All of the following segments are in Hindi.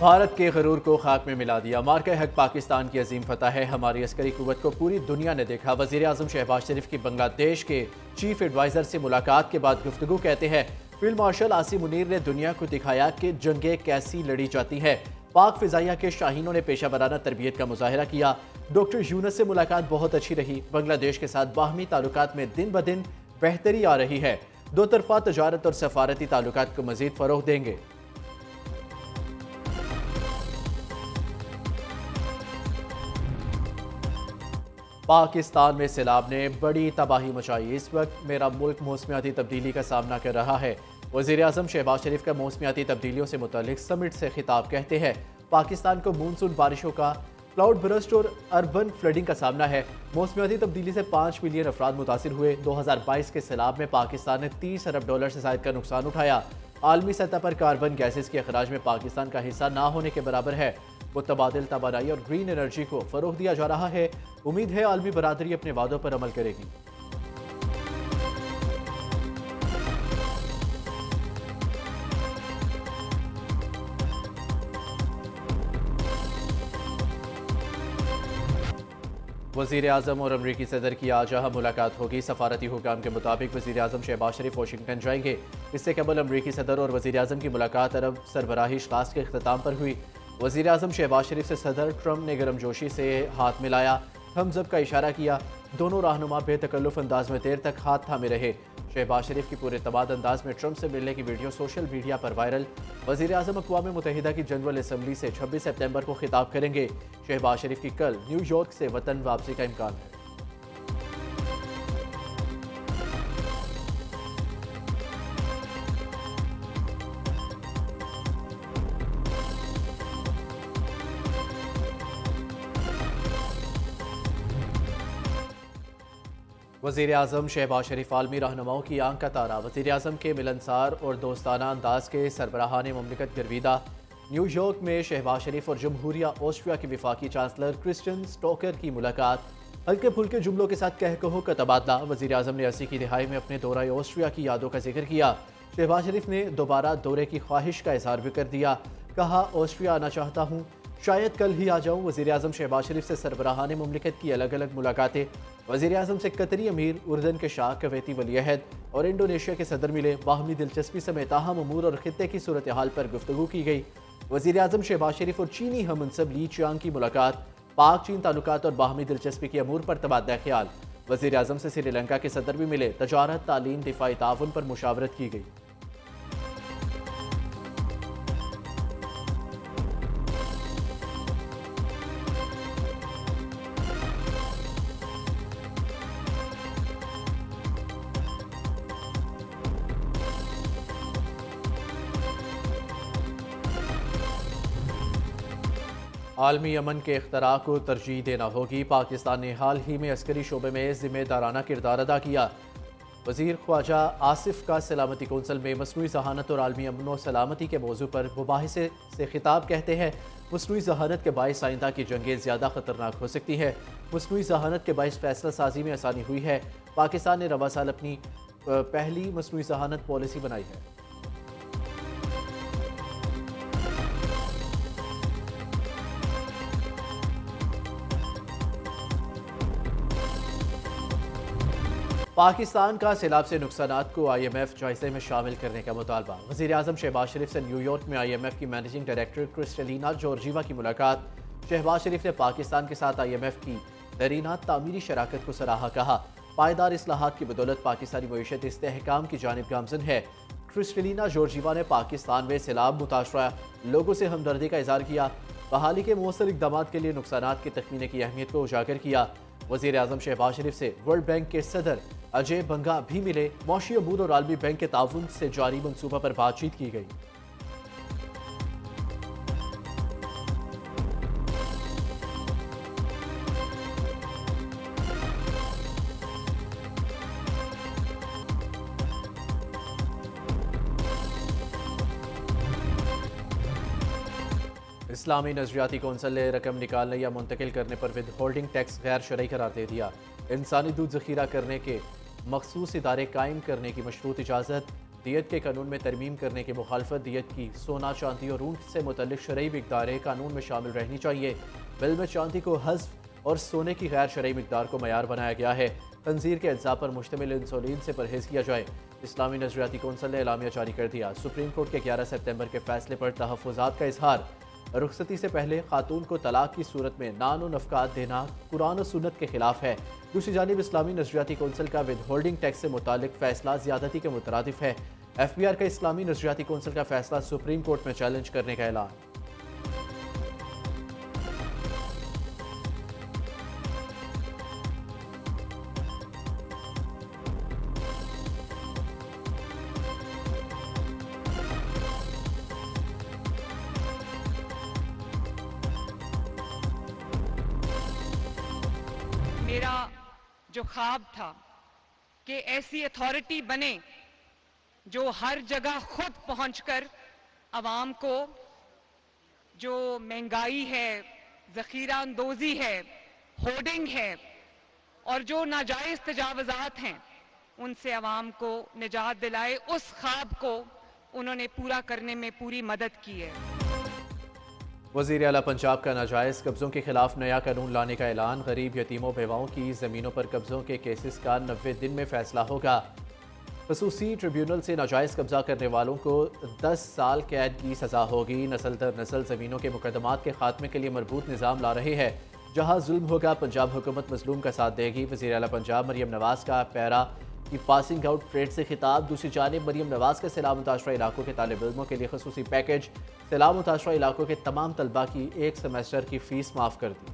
भारत के गरूर को खाक में मिला दिया। मार्का हक पाकिस्तान की अजीम फतह है। हमारी अस्करी कुव्वत को पूरी दुनिया ने देखा। वज़ीर आज़म शहबाज शरीफ की बांग्लादेश के चीफ एडवाइज़र से मुलाकात के बाद गुफ्तगू। कहते हैं फील्ड मार्शल आसिम मुनीर ने दुनिया को दिखाया कि जंगें कैसी लड़ी जाती हैं। पाक फिजाइया के शाहीनों ने पेशा वराना तरबियत का मुजाहरा किया। डॉक्टर यूनस से मुलाकात बहुत अच्छी रही। बांग्लादेश के साथ बाहमी ताल्लुकात में दिन ब दिन बेहतरी आ रही है। दो तरफा तजारत और सफारती ताल्लुकात को मजीद फरोग देंगे। पाकिस्तान में सैलाब ने बड़ी तबाही मचाई। इस वक्त मेरा मुल्क मौसमियाती तब्दीली का सामना कर रहा है। वज़ीर आज़म शहबाज शरीफ का मौसमियाती तब्दीलियों से मुतालिक समिट से खिताब। कहते हैं पाकिस्तान को मानसून बारिशों का, क्लाउड बरस्ट और अर्बन फ्लडिंग का सामना है। मौसमियाती तब्दीली से 5 मिलियन अफराद मुतासिर हुए। 2022 के सैलाब में पाकिस्तान ने $30 अरब से ज़ायद का नुकसान उठाया। आलमी सतह पर कार्बन गैसेस के अखराज में पाकिस्तान का हिस्सा ना होने के बराबर है। मुतबादिल तवानाई और ग्रीन एनर्जी को फरोग दिया जा रहा है। उम्मीद है आलमी बरादरी अपने वादों पर अमल करेगी। वज़ीर आज़म और अमरीकी सदर की आज यहाँ मुलाकात होगी। सफारती हुकाम के मुताबिक वज़ीर आज़म शहबाज शरीफ वाशिंगटन जाएंगे। इससे कबल अमरीकी सदर और वज़ीर आज़म की मुलाकात अरब सरबराही इजलास के अख्ताम पर हुई। वज़ीर आज़म शहबाज शरीफ से सदर ट्रंप ने गर्मजोशी से हाथ मिलाया, थम्स अप का इशारा किया। दोनों रहनुमा बेतकल्लुफ़ अंदाज में देर तक हाथ थामे रहे। शहबाज शरीफ की पूरे तबाद अंदाज में ट्रंप से मिलने की वीडियो सोशल मीडिया पर वायरल। वज़ीर आज़म अक़वाम मुत्तहिदा की जनरल असम्बली से 26 सितंबर को खिताब करेंगे। शहबाज शरीफ की कल न्यूयॉर्क से वतन वापसी का इम्कान है। वज़ीर आज़म शहबाज शरीफ आलमी रहनुमाओं की आंख का तारा। वज़ीर आज़म के मिलनसार और दोस्ताना अंदाज के सरबराहान ममलिकत गर्विदा। न्यूयॉर्क में शहबाज शरीफ और जमहूरिया ऑस्ट्रिया के वफाकी चांसलर क्रिस्टियन स्टोकर की मुलाकात। हल्के फुल्के जुमलों के साथ कह कहो का तबादला। वज़ीर आज़म ने 80 की दिहाई में अपने दौरा ऑस्ट्रिया की यादों का जिक्र किया। शहबाज शरीफ ने दोबारा दौरे की ख्वाहिश का इजहार भी कर दिया। कहा ऑस्ट्रिया आना चाहता हूँ, शायद कल ही आ जाऊँ। वज़ीर आज़म शहबाज शरीफ से सरबराहान ममलिकत की अलग अलग मुलाकातें। वज़ीर आज़म से कतरी अमीर, उर्दन के शाह, कवैती वलीअहद और इंडोनेशिया के सदर मिले। बाहमी दिलचस्पी समेत अहम अमूर और खित्ते की सूरत हाल पर गुफ्तगू की गई। वज़ीर आज़म शहबाज शरीफ और चीनी हममनसब ली चियांग की मुलाकात। पाक चीन ताल्लुकात और बाहमी दिलचस्पी के अमूर पर तबादला ख्याल। वज़ीर आज़म से श्रीलंका के सदर भी मिले। तजारत, तालीम, दिफाई ताउन पर मुशावरत की गई। आलमी अमन के इख्तरा को तरजीह देना होगी। पाकिस्तान ने हाल ही में अस्करी शोबे में जिम्मेदाराना किरदार अदा किया। वज़ीर ख्वाजा आसिफ का सलामती कौंसिल में मसनूई जहानत और आलमी अमन व सलामती के मौजू पर मुबाहिसे से खिताब। कहते हैं मसनूई जहानत के बाइस आइंदा की जंगें ज़्यादा ख़तरनाक हो सकती है। मसनूई जहानत के बाइस फैसला साजी में आसानी हुई है। पाकिस्तान ने रवा साल अपनी पहली मसनूई जहानत पॉलिसी बनाई है। पाकिस्तान का सैलाब से नुकसानात को IMF जायजे में शामिल करने का मुतालबा। वज़ीर आज़म शहबाज शरीफ से न्यूयॉर्क में IMF की मैनेजिंग डायरेक्टर क्रिस्टलिना जॉर्जीवा की मुलाकात। शहबाज शरीफ ने पाकिस्तान के साथ IMF की दरीना तामीरी शराकत को सराहा। कहा पायदार इस्लाहात की बदौलत पाकिस्तानी मईशत इस्तेहकाम की जानिब गामजन है। क्रिस्टलिना जॉर्जीवा ने पाकिस्तान में सैलाब मुतासरा लोगों से हमदर्दी का इजहार किया। बहाली के मौसर इक़दाम के लिए नुकसानात के तखमीने की अहमियत को उजागर किया। वज़ीर आज़म शहबाज शरीफ से वर्ल्ड बैंक के सदर अजय बंगा भी मिले। मौशी अमूर और आलमी बैंक के ताउन से जारी मनसूबा पर बातचीत की गई। इस्लामी नजरियाती कौंसिल ने रकम निकालने या मुंतकिल करने पर विद होल्डिंग टैक्स गैर शरई करार दे दिया। इंसानी दूध जखीरा करने के मखसूस इदारे कायम करने की मशरूत इजाज़त। दियत के कानून में तरमीम करने की मुखालफत। दियत की सोना, चांदी और ऊँट से मुतल्लिक शरई मिकदारें कानून में शामिल रहनी चाहिए। बिल में चांदी को हज़्फ और सोने की गैर शरई मिकदार को मयार बनाया गया है। खंजीर के अज्जा पर मुश्तमिल इंसुलिन से परहेज़ किया जाए। इस्लामी नजरियाती कौंसिल ने एलामिया जारी कर दिया। सुप्रीम कोर्ट के 11 सितंबर के फैसले पर तहफ़्फ़ुज़ात का इजहार। रुखसती से पहले खातून को तलाक की सूरत में नान व नफ़क़ात देना कुरान और सुन्नत के खिलाफ है। दूसरी जानिब इस्लामी नजरियाती कौंसिल का विद होल्डिंग टैक्स से मुतालिक फैसला ज़्यादती के मुतरादिफ है। FBR का इस्लामी नजरियाती कौंसिल का फैसला सुप्रीम कोर्ट में चैलेंज करने का ऐलान। मेरा जो ख्वाब था कि ऐसी अथॉरिटी बने जो हर जगह खुद पहुंचकर आवाम को जो महंगाई है, जखीरा अंदोजी है, होर्डिंग है और जो नाजायज तजावजात हैं उनसे आवाम को निजात दिलाए, उस ख्वाब को उन्होंने पूरा करने में पूरी मदद की है। वज़ीर आला पंजाब का नाजायज़ कब्ज़ों के खिलाफ नया कानून लाने का ऐलान। गरीब यतीमों बेवाओं की ज़मीनों पर कब्ज़ों के केसेस का 90 दिन में फैसला होगा। खसूसी ट्रिब्यूनल से नाजायज़ कब्ज़ा करने वालों को 10 साल कैद की सज़ा होगी। नस्ल दर नस्ल ज़मीनों के मुकदमात के खात्मे के लिए मरबूत निज़ाम ला रहे हैं। जहाँ जुल्म होगा पंजाब हुकूमत मज़लूम का साथ देगी। वज़ीर आला पंजाब मरियम नवाज़ का पैरा की पासिंग आउट परेड से खिताब। दूसरी जानिब मरियम नवाज़ के सैलाब मुताशरा इलाकों के तालिब इल्मों के लिए खसूसी पैकेज। सैलाब मुताशरा इलाकों के तमाम तलबा की एक सेमेस्टर की फ़ीस माफ़ कर दी।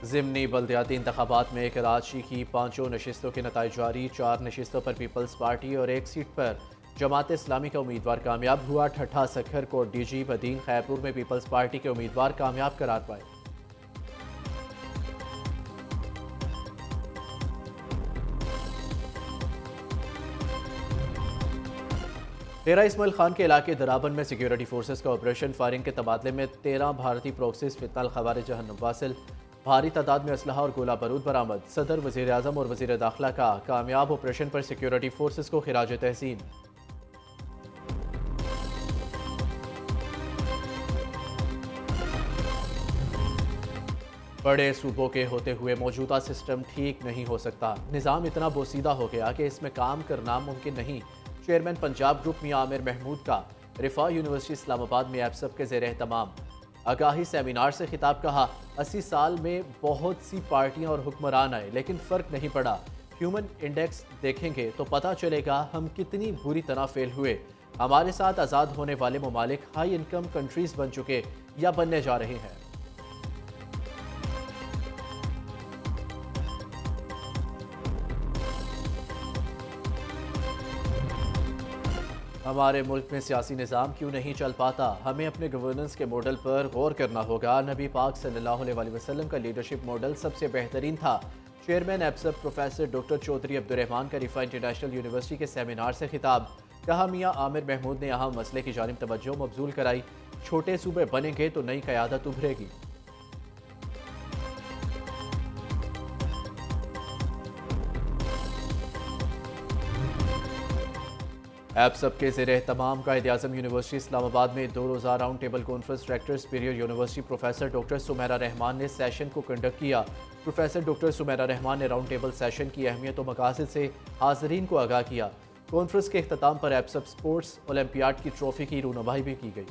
ज़िमनी बल्दियाती इंतखाबात में कराची की 5 नशिस्तों के नताइज जारी। 4 नशिस्तों पर पीपल्स पार्टी और 1 सीट पर जमात इस्लामी का उम्मीदवार कामयाब हुआ। ठट्ठा सखर कोट DG बदीन खैरपुर में पीपल्स पार्टी के उम्मीदवार कामयाब करार पाए। डेरा इस्माइल खान के इलाके दराबन में सिक्योरिटी फोर्सेस का ऑपरेशन। फायरिंग के तबादले में 13 भारतीय प्रोक्सिस फितनाल खवारिज जहन्नुम वासिल। भारी तादाद में असलहा और गोला बारूद बरामद। सदर, वज़ीर आज़म और वज़ीर दाखिला का कामयाब ऑपरेशन पर सिक्योरिटी फोर्सेस को खिराज तहसीन। बड़े सूबों के होते हुए मौजूदा सिस्टम ठीक नहीं हो सकता। निज़ाम इतना बोसीदा हो गया कि इसमें काम करना मुमकिन नहीं। चेयरमैन पंजाब ग्रुप मियां आमिर महमूद का रिफा यूनिवर्सिटी इस्लामाबाद में एप्सप के ज़ेर एहतमाम आगाही सेमिनार से खिताब। कहा 80 साल में बहुत सी पार्टियां और हुक्मरान आए लेकिन फ़र्क नहीं पड़ा। ह्यूमन इंडेक्स देखेंगे तो पता चलेगा हम कितनी बुरी तरह फेल हुए। हमारे साथ आज़ाद होने वाले ममालिक हाई इनकम कंट्रीज़ बन चुके या बनने जा रहे हैं। हमारे मुल्क में सियासी निज़ाम क्यों नहीं चल पाता? हमें अपने गवर्नेंस के मॉडल पर गौर करना होगा। नबी पाक सल्लल्लाहु अलैहि वसल्लम का लीडरशिप मॉडल सबसे बेहतरीन था। Chairman APSUP professor doctor Chaudhry Abdurrahman का रिफा इंटरनेशनल यूनिवर्सिटी के सेमिनार से खिताब। कहा मियां आमिर महमूद ने अहम मसले की जानिब तवज्जो मबजूल कराई। छोटे सूबे बनेंगे तो नई क़यादत उभरेगी। एप्सप के ज़ेर एहतमाम कायद-ए-आज़म यूनिवर्सिटी इस्लामाबाद में 2 रोज़ा round table conference director superior university professor doctor Sumera Rahman ने सेशन को कंडक्ट किया। प्रोफेसर डॉक्टर सुमेरा रहमान ने राउंड टेबल सेशन की अहमियत और मकासद से हाज़रीन को आगाह किया। कॉन्फ्रेंस के अख्ताम पर एप्सप स्पोर्ट्स ओलंपियाड की ट्रॉफी की रूनुमाई भी की गई।